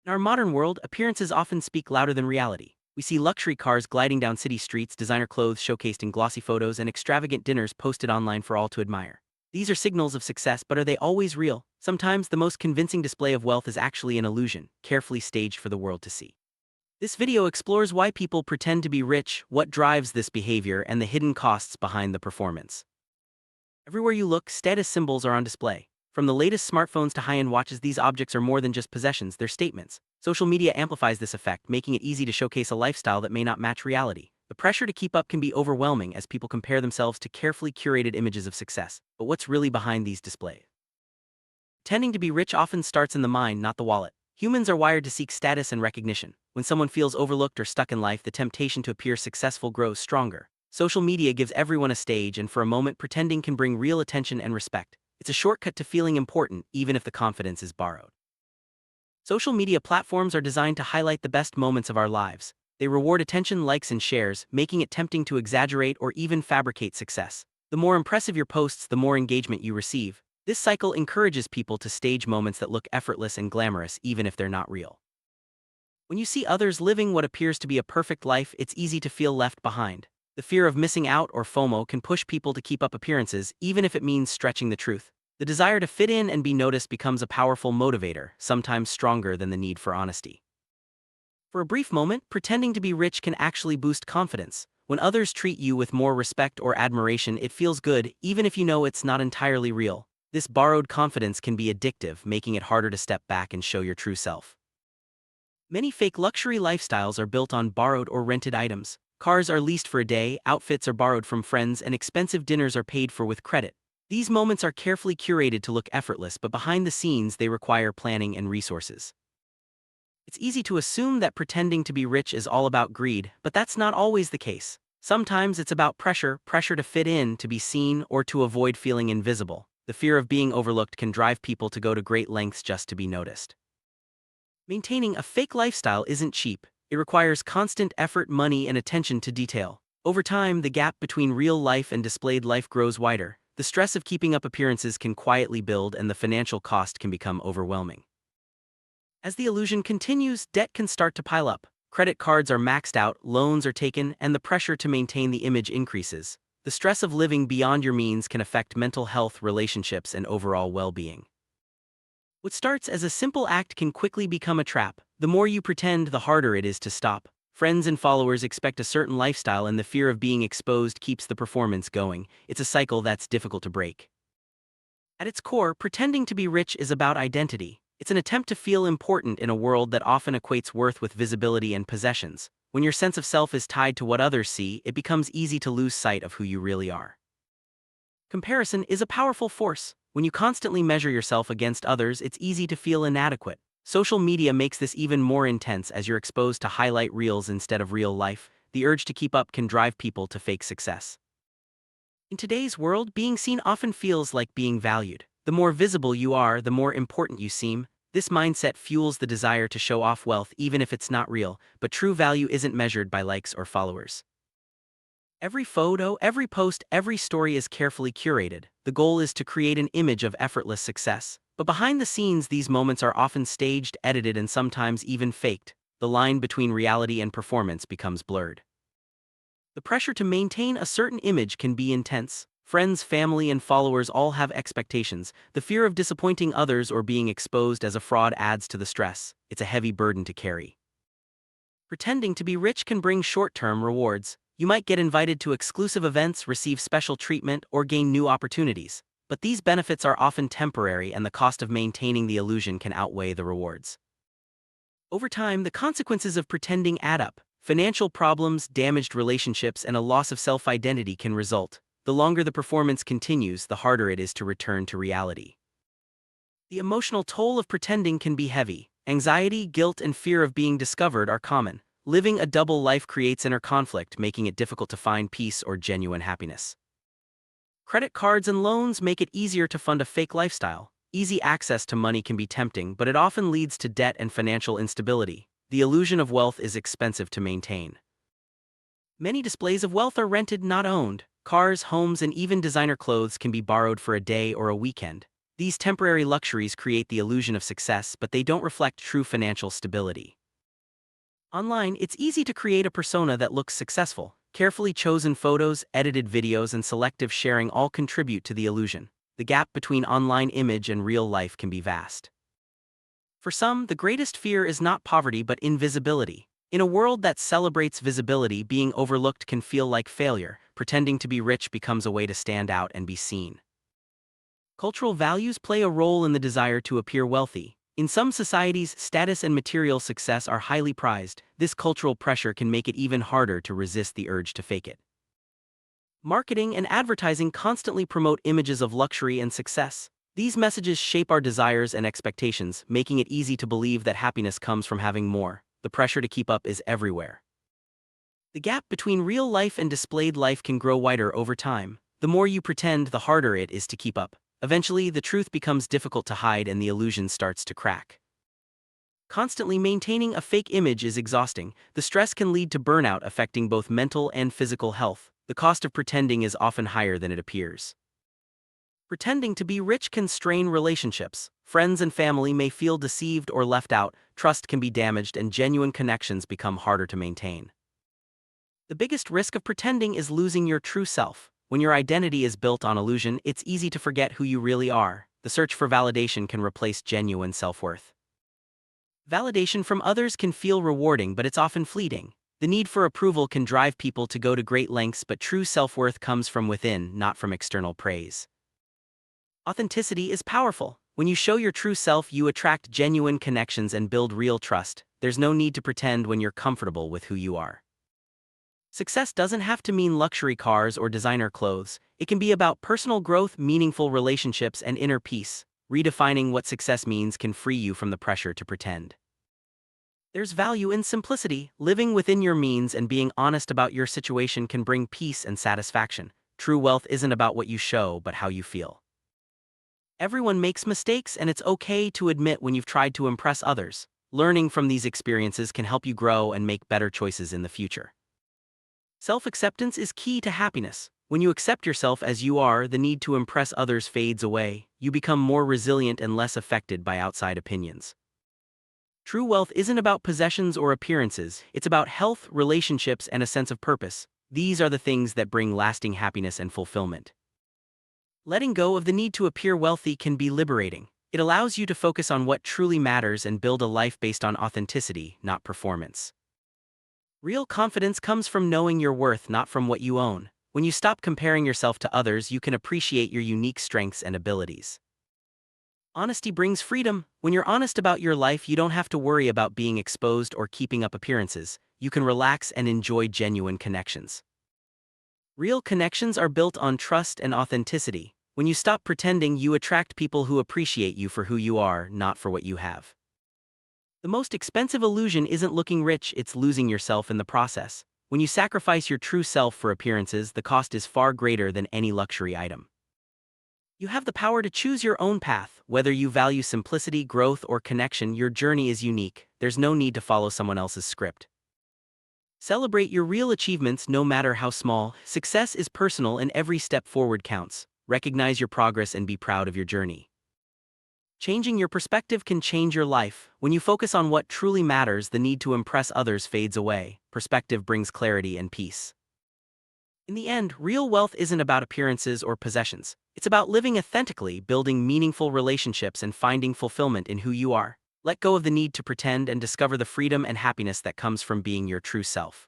In our modern world, appearances often speak louder than reality. We see luxury cars gliding down city streets, designer clothes showcased in glossy photos, and extravagant dinners posted online for all to admire. These are signals of success, but are they always real? Sometimes the most convincing display of wealth is actually an illusion, carefully staged for the world to see. This video explores why people pretend to be rich, what drives this behavior, and the hidden costs behind the performance. Everywhere you look, status symbols are on display. From the latest smartphones to high-end watches, these objects are more than just possessions, they're statements. Social media amplifies this effect, making it easy to showcase a lifestyle that may not match reality. The pressure to keep up can be overwhelming as people compare themselves to carefully curated images of success. But what's really behind these displays? Pretending to be rich often starts in the mind, not the wallet. Humans are wired to seek status and recognition. When someone feels overlooked or stuck in life, the temptation to appear successful grows stronger. Social media gives everyone a stage, and for a moment, pretending can bring real attention and respect. It's a shortcut to feeling important, even if the confidence is borrowed. Social media platforms are designed to highlight the best moments of our lives. They reward attention, likes, and shares, making it tempting to exaggerate or even fabricate success. The more impressive your posts, the more engagement you receive. This cycle encourages people to stage moments that look effortless and glamorous, even if they're not real. When you see others living what appears to be a perfect life, it's easy to feel left behind. The fear of missing out, or FOMO, can push people to keep up appearances, even if it means stretching the truth. The desire to fit in and be noticed becomes a powerful motivator, sometimes stronger than the need for honesty. For a brief moment, pretending to be rich can actually boost confidence. When others treat you with more respect or admiration, it feels good, even if you know it's not entirely real. This borrowed confidence can be addictive, making it harder to step back and show your true self. Many fake luxury lifestyles are built on borrowed or rented items. Cars are leased for a day, outfits are borrowed from friends, and expensive dinners are paid for with credit. These moments are carefully curated to look effortless, but behind the scenes they require planning and resources. It's easy to assume that pretending to be rich is all about greed, but that's not always the case. Sometimes it's about pressure to fit in, to be seen, or to avoid feeling invisible. The fear of being overlooked can drive people to go to great lengths just to be noticed. Maintaining a fake lifestyle isn't cheap. It requires constant effort, money, and attention to detail. Over time, the gap between real life and displayed life grows wider. The stress of keeping up appearances can quietly build, and the financial cost can become overwhelming. As the illusion continues, debt can start to pile up. Credit cards are maxed out, loans are taken, and the pressure to maintain the image increases. The stress of living beyond your means can affect mental health, relationships, and overall well-being. What starts as a simple act can quickly become a trap. The more you pretend, the harder it is to stop. Friends and followers expect a certain lifestyle, and the fear of being exposed keeps the performance going. It's a cycle that's difficult to break. At its core, pretending to be rich is about identity. It's an attempt to feel important in a world that often equates worth with visibility and possessions. When your sense of self is tied to what others see, it becomes easy to lose sight of who you really are. Comparison is a powerful force. When you constantly measure yourself against others, it's easy to feel inadequate. Social media makes this even more intense as you're exposed to highlight reels instead of real life. The urge to keep up can drive people to fake success. In today's world, being seen often feels like being valued. The more visible you are, the more important you seem. This mindset fuels the desire to show off wealth even if it's not real, but true value isn't measured by likes or followers. Every photo, every post, every story is carefully curated. The goal is to create an image of effortless success. But behind the scenes, these moments are often staged, edited, and sometimes even faked. The line between reality and performance becomes blurred. The pressure to maintain a certain image can be intense. Friends, family, and followers all have expectations. The fear of disappointing others or being exposed as a fraud adds to the stress. It's a heavy burden to carry. Pretending to be rich can bring short-term rewards. You might get invited to exclusive events, receive special treatment, or gain new opportunities. But these benefits are often temporary, and the cost of maintaining the illusion can outweigh the rewards. Over time, the consequences of pretending add up. Financial problems, damaged relationships, and a loss of self-identity can result. The longer the performance continues, the harder it is to return to reality. The emotional toll of pretending can be heavy. Anxiety, guilt, and fear of being discovered are common. Living a double life creates inner conflict, making it difficult to find peace or genuine happiness. Credit cards and loans make it easier to fund a fake lifestyle. Easy access to money can be tempting, but it often leads to debt and financial instability. The illusion of wealth is expensive to maintain. Many displays of wealth are rented, not owned. Cars, homes, and even designer clothes can be borrowed for a day or a weekend. These temporary luxuries create the illusion of success, but they don't reflect true financial stability. Online, it's easy to create a persona that looks successful. Carefully chosen photos, edited videos, and selective sharing all contribute to the illusion. The gap between online image and real life can be vast. For some, the greatest fear is not poverty but invisibility. In a world that celebrates visibility, being overlooked can feel like failure. Pretending to be rich becomes a way to stand out and be seen. Cultural values play a role in the desire to appear wealthy. In some societies, status and material success are highly prized. This cultural pressure can make it even harder to resist the urge to fake it. Marketing and advertising constantly promote images of luxury and success. These messages shape our desires and expectations, making it easy to believe that happiness comes from having more. The pressure to keep up is everywhere. The gap between real life and displayed life can grow wider over time. The more you pretend, the harder it is to keep up. Eventually, the truth becomes difficult to hide and the illusion starts to crack. Constantly maintaining a fake image is exhausting. The stress can lead to burnout, affecting both mental and physical health. The cost of pretending is often higher than it appears. Pretending to be rich can strain relationships. Friends and family may feel deceived or left out, trust can be damaged, and genuine connections become harder to maintain. The biggest risk of pretending is losing your true self. When your identity is built on illusion, it's easy to forget who you really are. The search for validation can replace genuine self-worth. Validation from others can feel rewarding, but it's often fleeting. The need for approval can drive people to go to great lengths, but true self-worth comes from within, not from external praise. Authenticity is powerful. When you show your true self, you attract genuine connections and build real trust. There's no need to pretend when you're comfortable with who you are. Success doesn't have to mean luxury cars or designer clothes. It can be about personal growth, meaningful relationships, and inner peace. Redefining what success means can free you from the pressure to pretend. There's value in simplicity. Living within your means and being honest about your situation can bring peace and satisfaction. True wealth isn't about what you show, but how you feel. Everyone makes mistakes, and it's okay to admit when you've tried to impress others. Learning from these experiences can help you grow and make better choices in the future. Self-acceptance is key to happiness. When you accept yourself as you are, the need to impress others fades away. You become more resilient and less affected by outside opinions. True wealth isn't about possessions or appearances. It's about health, relationships, and a sense of purpose. These are the things that bring lasting happiness and fulfillment. Letting go of the need to appear wealthy can be liberating. It allows you to focus on what truly matters and build a life based on authenticity, not performance. Real confidence comes from knowing your worth, not from what you own. When you stop comparing yourself to others, you can appreciate your unique strengths and abilities. Honesty brings freedom. When you're honest about your life, you don't have to worry about being exposed or keeping up appearances. You can relax and enjoy genuine connections. Real connections are built on trust and authenticity. When you stop pretending, you attract people who appreciate you for who you are, not for what you have. The most expensive illusion isn't looking rich, it's losing yourself in the process. When you sacrifice your true self for appearances, the cost is far greater than any luxury item. You have the power to choose your own path. Whether you value simplicity, growth, or connection, your journey is unique. There's no need to follow someone else's script. Celebrate your real achievements, no matter how small. Success is personal and every step forward counts. Recognize your progress and be proud of your journey. Changing your perspective can change your life. When you focus on what truly matters, the need to impress others fades away. Perspective brings clarity and peace. In the end, real wealth isn't about appearances or possessions. It's about living authentically, building meaningful relationships, and finding fulfillment in who you are. Let go of the need to pretend and discover the freedom and happiness that comes from being your true self.